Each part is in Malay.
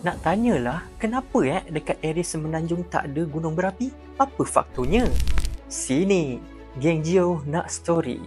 Nak tanyalah, kenapa dekat area Semenanjung tak ada gunung berapi? Apa faktornya? Sini, geng Geo nak story.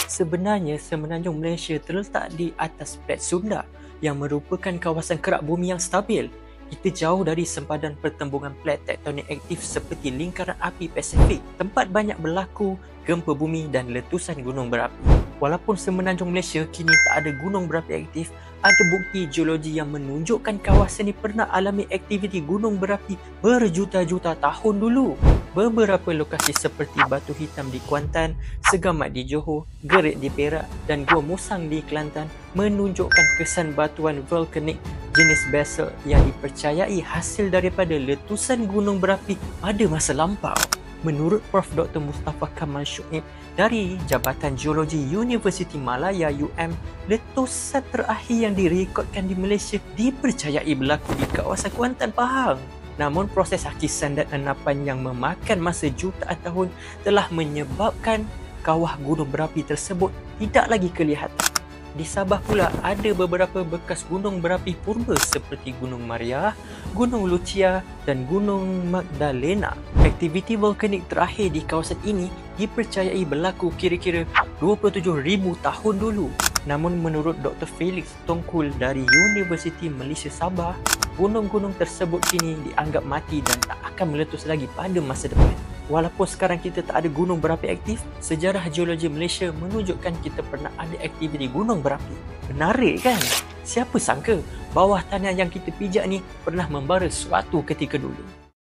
Sebenarnya Semenanjung Malaysia terletak di atas plat Sunda yang merupakan kawasan kerak bumi yang stabil. Kita jauh dari sempadan pertembungan plat tektonik aktif seperti lingkaran api Pasifik, tempat banyak berlaku gempa bumi dan letusan gunung berapi. Walaupun Semenanjung Malaysia kini tak ada gunung berapi aktif, ada bukti geologi yang menunjukkan kawasan ini pernah alami aktiviti gunung berapi berjuta-juta tahun dulu. Beberapa lokasi seperti Batu Hitam di Kuantan, Segamat di Johor, Gerit di Perak dan Gua Musang di Kelantan menunjukkan kesan batuan vulkanik jenis basalt yang dipercayai hasil daripada letusan gunung berapi pada masa lampau. Menurut Prof. Dr. Mustafa Kamal Shoaib dari Jabatan Geologi Universiti Malaya UM, letusan terakhir yang direkodkan di Malaysia dipercayai berlaku di kawasan Kuantan, Pahang. Namun proses hakisan dan enapan yang memakan masa jutaan tahun telah menyebabkan kawah gunung berapi tersebut tidak lagi kelihatan. Di Sabah pula ada beberapa bekas gunung berapi purba seperti Gunung Maria, Gunung Lucia dan Gunung Magdalena. Aktiviti vulkanik terakhir di kawasan ini dipercayai berlaku kira-kira 27,000 tahun dulu. Namun menurut Dr. Felix Tongkul dari Universiti Malaysia Sabah, gunung-gunung tersebut kini dianggap mati dan tak akan meletus lagi pada masa depan. Walaupun sekarang kita tak ada gunung berapi aktif, sejarah geologi Malaysia menunjukkan kita pernah ada aktiviti gunung berapi. Menarik kan? Siapa sangka bawah tanah yang kita pijak ni pernah membara suatu ketika dulu.